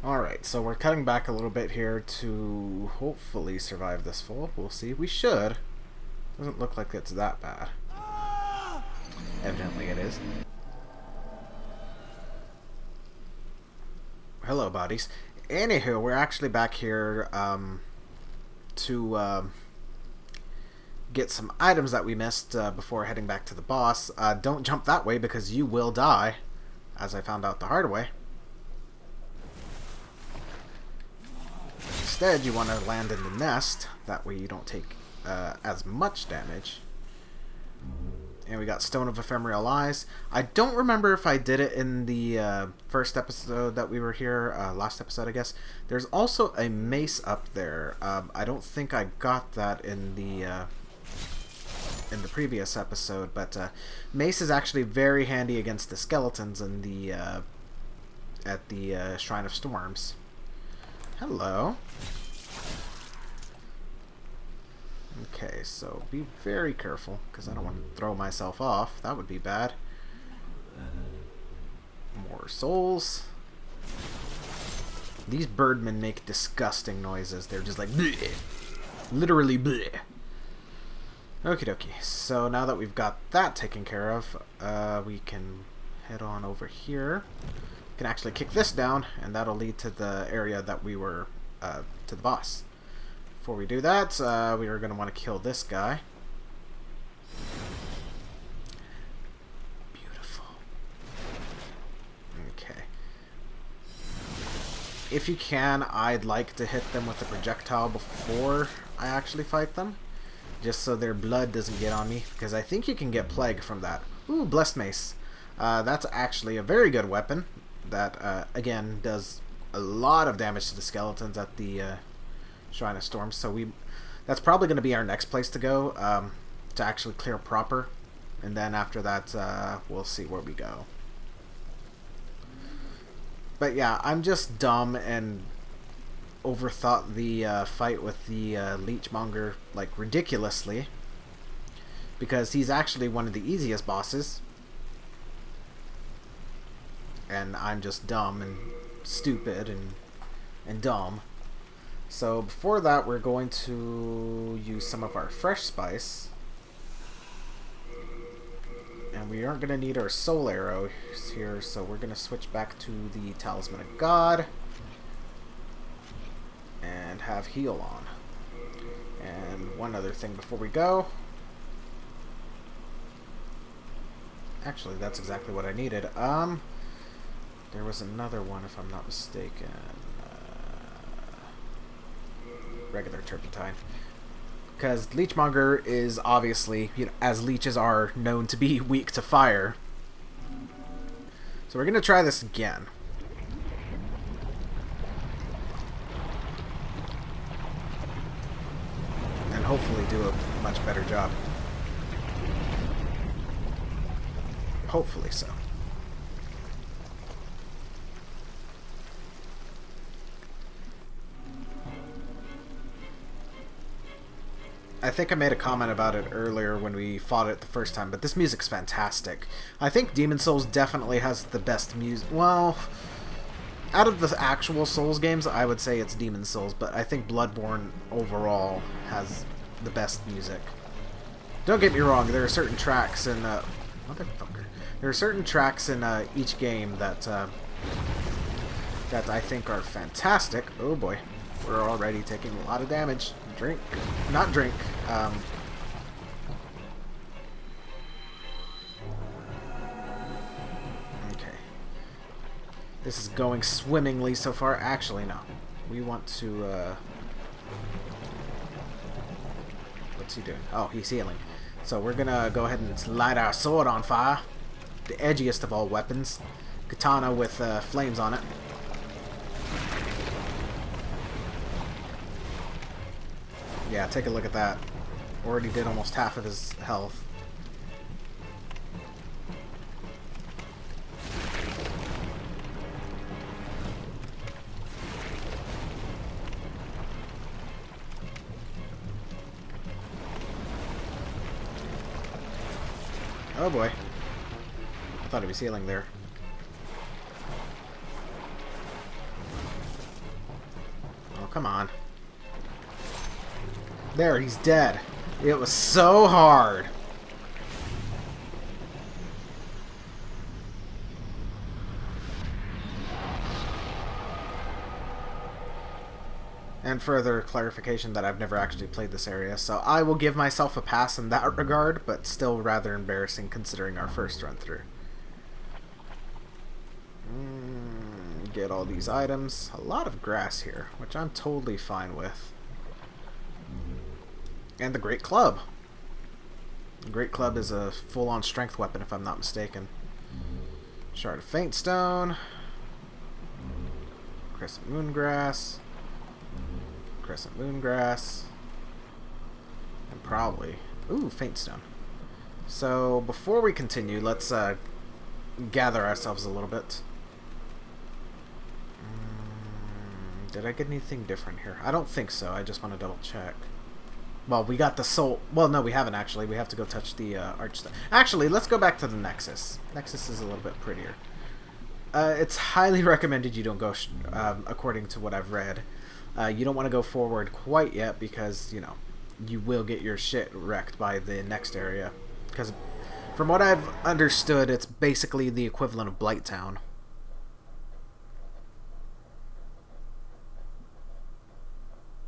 Alright, so we're cutting back a little bit here to hopefully survive this fall. We'll see. We should. Doesn't look like it's that bad. Evidently it is. Hello, buddies. Anywho, we're actually back here to get some items that we missed before heading back to the boss. Don't jump that way because you will die, as I found out the hard way. Instead, you want to land in the nest. That way you don't take as much damage. And we got Stone of Ephemeral Eyes. I don't remember if I did it in the first episode that we were here. Last episode, I guess. There's also a mace up there. I don't think I got that in the previous episode, but mace is actually very handy against the skeletons in the at the Shrine of Storms. Hello. Okay, so be very careful, because I don't want to throw myself off. That would be bad. More souls. These birdmen make disgusting noises. They're just like bleh. Literally bleh. Okie dokie. So now that we've got that taken care of, we can head on over here. We can actually kick this down, and that'll lead to the area that we were, to the boss. Before we do that, we are going to want to kill this guy. Beautiful. Okay. If you can, I'd like to hit them with a projectile before I actually fight them. Just so their blood doesn't get on me. Because I think you can get plague from that. Ooh, Blessed Mace. That's actually a very good weapon. That, again, does a lot of damage to the skeletons at the Shrine of Storms. So that's probably going to be our next place to go. To actually clear proper. And then after that, we'll see where we go. But yeah, I'm just dumb and overthought the fight with the leechmonger like ridiculously, because he's actually one of the easiest bosses, and I'm just dumb and stupid and dumb. So before that, we're going to use some of our fresh spice, and we aren't going to need our soul arrows here, so we're going to switch back to the Talisman of God and have heal on. And one other thing before we go. Actually, that's exactly what I needed. There was another one, if I'm not mistaken. Regular turpentine. Because Leechmonger is obviously, you know, as leeches are known to be weak to fire. So we're going to try this again. And hopefully do a much better job. Hopefully so. I think I made a comment about it earlier when we fought it the first time, but this music's fantastic. I think Demon Souls definitely has the best music. Well, out of the actual Souls games, I would say it's Demon Souls, but I think Bloodborne overall has the best music. Don't get me wrong, there are certain tracks in motherfucker. There are certain tracks in each game that that I think are fantastic. Oh boy, we're already taking a lot of damage. Drink, not drink. Okay. This is going swimmingly so far. Actually, no. We want to. What's he doing? Oh, he's healing. So we're gonna go ahead and light our sword on fire. The edgiest of all weapons. Katana with flames on it. Yeah, take a look at that. Already did almost half of his health. Oh boy. I thought he was healing there. come on. There, he's dead. It was so hard. And further clarification that I've never actually played this area, so I will give myself a pass in that regard, but still rather embarrassing considering our first run through. Get all these items. A lot of grass here, which I'm totally fine with. And the Great Club. The Great Club is a full-on strength weapon, if I'm not mistaken. Shard of Faint Stone. Crescent Moongrass. Crescent Moongrass. And probably... Ooh, Faint Stone. So, before we continue, let's gather ourselves a little bit. Did I get anything different here? I don't think so. I just want to double check. Well, we got the soul... Well, no, we haven't actually. We have to go touch the arch... Actually, let's go back to the Nexus. Nexus is a little bit prettier. It's highly recommended you don't go, according to what I've read. You don't want to go forward quite yet because, you know, you will get your shit wrecked by the next area. Because from what I've understood, it's basically the equivalent of Blighttown.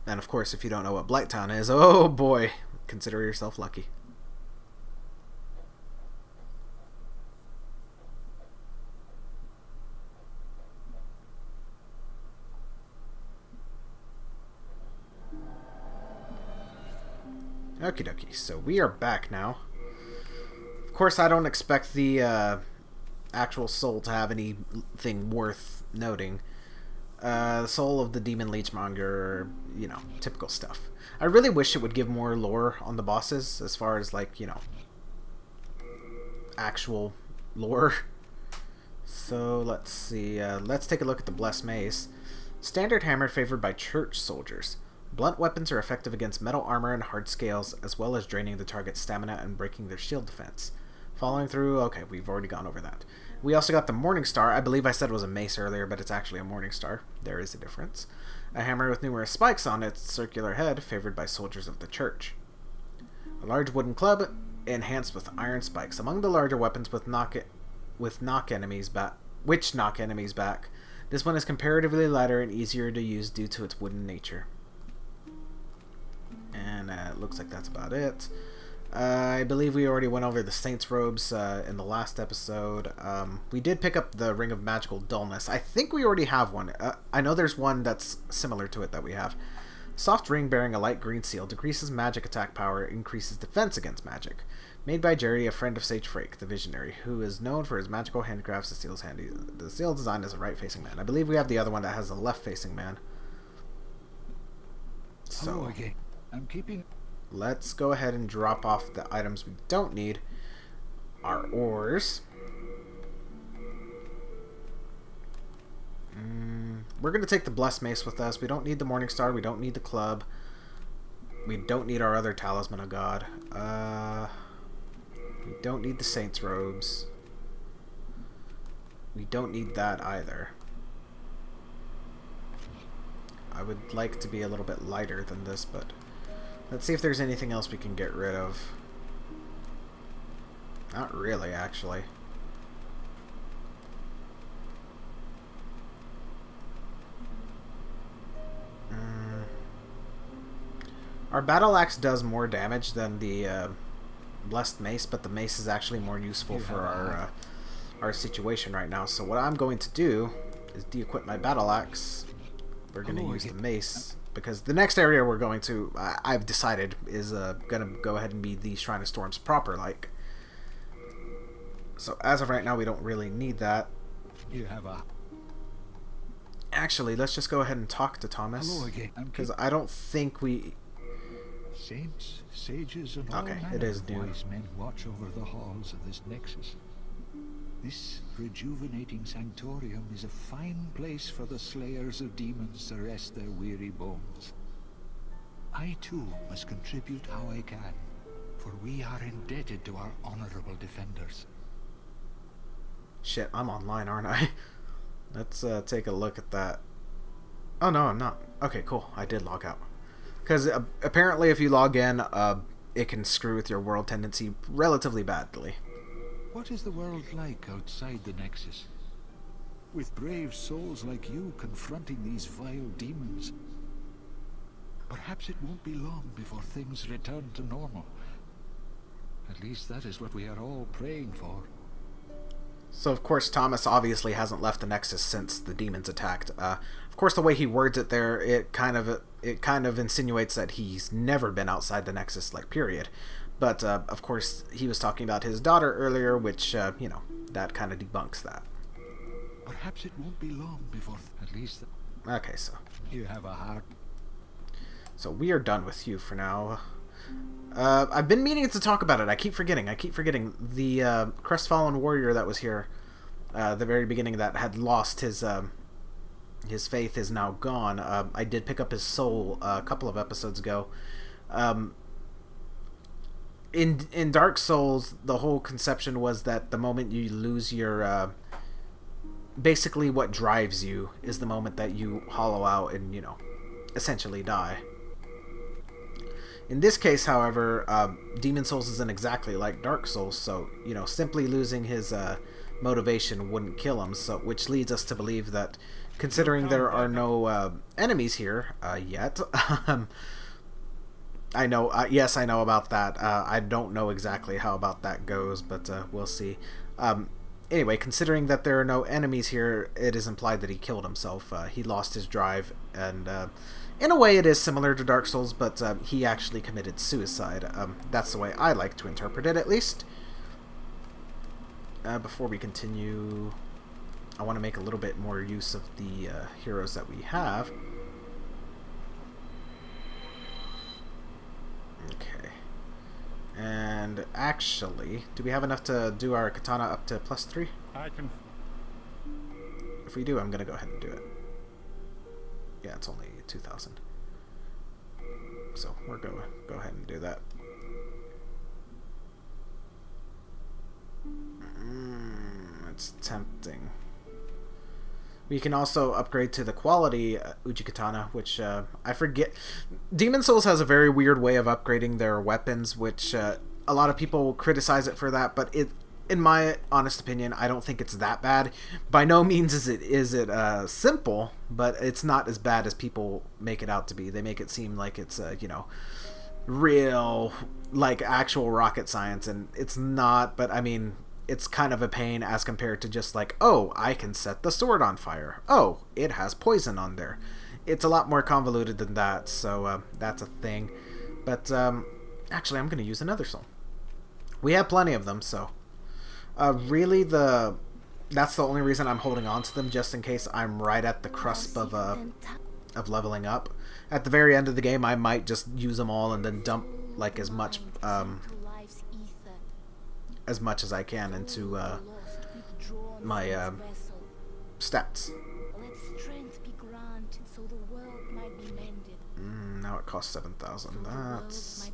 And of course, if you don't know what Blighttown is, oh boy, consider yourself lucky. Okie dokie, so we are back now. Of course, I don't expect the actual soul to have anything worth noting. The soul of the demon leechmonger, you know, typical stuff. I really wish it would give more lore on the bosses, as far as, like, you know, actual lore. So, let's see. Let's take a look at the Blessed Mace. Standard hammer favored by church soldiers. Blunt weapons are effective against metal armor and hard scales, as well as draining the target's stamina and breaking their shield defense. Following through, okay, we've already gone over that. We also got the Morning Star. I believe I said it was a mace earlier, but it's actually a Morning Star. There is a difference. A hammer with numerous spikes on its circular head, favored by soldiers of the church. A large wooden club, enhanced with iron spikes. Among the larger weapons which knock enemies back. This one is comparatively lighter and easier to use due to its wooden nature. And it looks like that's about it. I believe we already went over the Saint's Robes in the last episode. We did pick up the Ring of Magical Dullness. I think we already have one. I know there's one that's similar to it that we have. Soft ring bearing a light green seal decreases magic attack power, increases defense against magic. Made by Jerry, a friend of Sage Frake, the Visionary, who is known for his magical handicrafts. The seal designed as a right-facing man. I believe we have the other one that has a left-facing man. So, okay. I'm keeping... Let's go ahead and drop off the items we don't need. Our ores. We're going to take the Blessed Mace with us. We don't need the Morning Star. We don't need the club. We don't need our other Talisman of God. We don't need the Saint's Robes. We don't need that either. I would like to be a little bit lighter than this, but... Let's see if there's anything else we can get rid of. Not really, actually. Our Battle Axe does more damage than the Blessed Mace, but the Mace is actually more useful for our situation right now. So what I'm going to do is de-equip my Battle Axe. We're going to use the Mace. Because the next area we're going to, I've decided, is going to go ahead and be the Shrine of Storms proper, like. So as of right now, we don't really need that. You have a... Actually, let's just go ahead and talk to Thomas. Because I don't think we... Saints, sages, and all manner of wise men watch over the halls of this nexus. This rejuvenating sanctorium is a fine place for the slayers of demons to rest their weary bones. I too must contribute how I can, for we are indebted to our honorable defenders. Shit, I'm online, aren't I? Let's take a look at that. Oh, no, I'm not. Okay, cool. I did log out. Because apparently if you log in, it can screw with your world tendency relatively badly. What is the world like outside the Nexus? With brave souls like you confronting these vile demons. Perhaps it won't be long before things return to normal. At least that is what we are all praying for. So, of course, Thomas obviously hasn't left the Nexus since the demons attacked. Of course, the way he words it there, it kind of insinuates that he's never been outside the Nexus, like, period. But, of course, he was talking about his daughter earlier, which, you know, that kind of debunks that. Perhaps it won't be long before... At least... Okay, so... You have a heart. So we are done with you for now. I've been meaning to talk about it. I keep forgetting. The crestfallen warrior that was here the very beginning that had lost his faith is now gone. I did pick up his soul a couple of episodes ago. In Dark Souls, the whole conception was that the moment you lose your... basically what drives you is the moment that you hollow out and, you know, essentially die. In this case, however, Demon Souls isn't exactly like Dark Souls, so, you know, simply losing his motivation wouldn't kill him, so which leads us to believe that, considering there are no enemies here yet, I know, yes, I know about that. I don't know exactly how about that goes, but we'll see. Anyway, considering that there are no enemies here, it is implied that he killed himself. He lost his drive, and in a way it is similar to Dark Souls, but he actually committed suicide. That's the way I like to interpret it, at least. Before we continue, I want to make a little bit more use of the heroes that we have. Okay. And actually, do we have enough to do our katana up to +3? I can. If we do, I'm gonna go ahead and do it. Yeah, it's only 2,000. So we're go ahead and do that. It's tempting. We can also upgrade to the quality Uji Katana, which I forget. Demon Souls has a very weird way of upgrading their weapons, which a lot of people criticize it for that, but in my honest opinion, I don't think it's that bad. By no means is it simple, but it's not as bad as people make it out to be. They make it seem like it's you know, real, like actual rocket science, and it's not. But I mean, it's kind of a pain as compared to just like, oh, I can set the sword on fire. Oh, it has poison on there. It's a lot more convoluted than that, so that's a thing. But actually, I'm going to use another soul. We have plenty of them, so really that's the only reason I'm holding on to them, just in case I'm right at the cusp of leveling up. At the very end of the game, I might just use them all and then dump like as much as I can into my stats. Now it costs 7,000. That's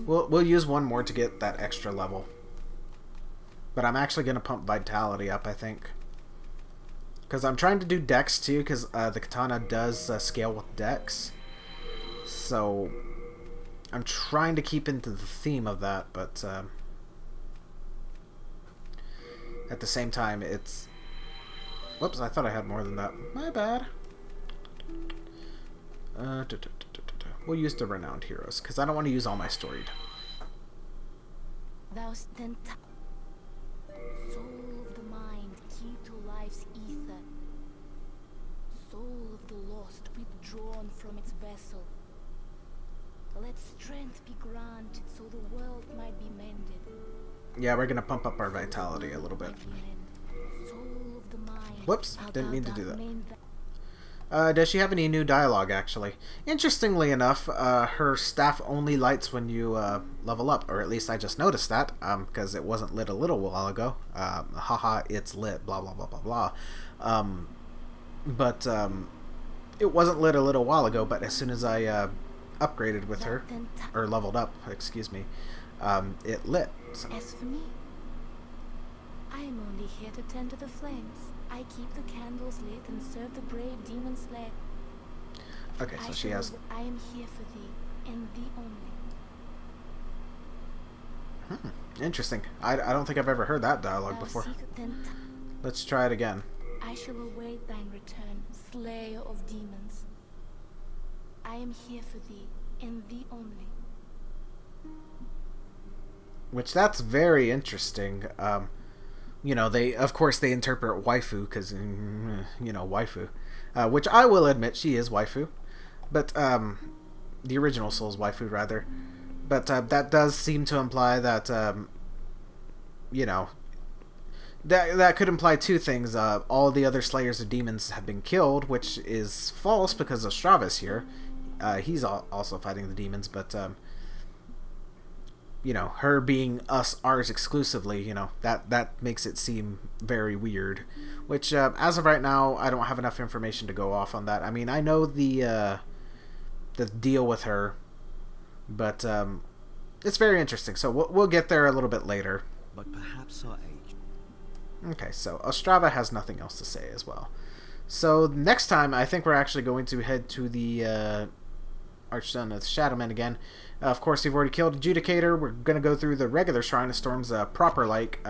We'll use one more to get that extra level. But I'm actually gonna pump vitality up, I think, because I'm trying to do dex too, because the katana does scale with dex. So I'm trying to keep into the theme of that, but at the same time, it's... Whoops, I thought I had more than that. My bad. We'll use the renowned heroes, because I don't want to use all my storied. Thou soul of the mind, key to life's ether. Soul of the lost, withdrawn from its vessel. Let strength be granted so the world might be mended. Yeah, we're gonna pump up our vitality a little bit. Whoops, didn't mean to do that. Does she have any new dialogue, actually? Interestingly enough, her staff only lights when you level up, or at least I just noticed that, because it wasn't lit a little while ago. Haha, it's lit, blah blah blah blah blah. But it wasn't lit a little while ago, but as soon as I upgraded with her, or leveled up, excuse me, it lit. So. As for me, I am only here to tend to the flames. I keep the candles lit and serve the brave demon slayer. Okay, so she has... I am here for thee, and thee only. Interesting. I don't think I've ever heard that dialogue before. Let's try it again. I shall await thine return, slayer of demons. I am here for thee, and thee only. Which, that's very interesting. You know, of course they interpret waifu, because, you know, waifu. Which I will admit, she is waifu. But, the original Soul's waifu, rather. But, that does seem to imply that, you know, that could imply two things. All the other Slayers of Demons have been killed, which is false because Ostrava's here. He's also fighting the demons, but, you know, her being ours exclusively, you know, that makes it seem very weird. Which, as of right now, I don't have enough information to go off on that. I mean, I know the deal with her, but it's very interesting. So we'll get there a little bit later. But perhaps our age. Okay, so Ostrava has nothing else to say as well. So next time, I think we're actually going to head to the Archstone of the Shadowmen again. Of course, we've already killed Adjudicator. We're going to go through the regular Shrine of Storms proper like.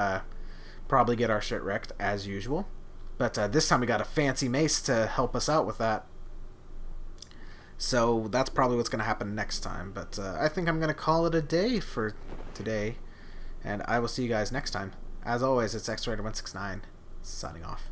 Probably get our shit wrecked, as usual. But this time we got a fancy mace to help us out with that. So that's probably what's going to happen next time. But I think I'm going to call it a day for today. And I will see you guys next time. As always, it's X-Rated169, signing off.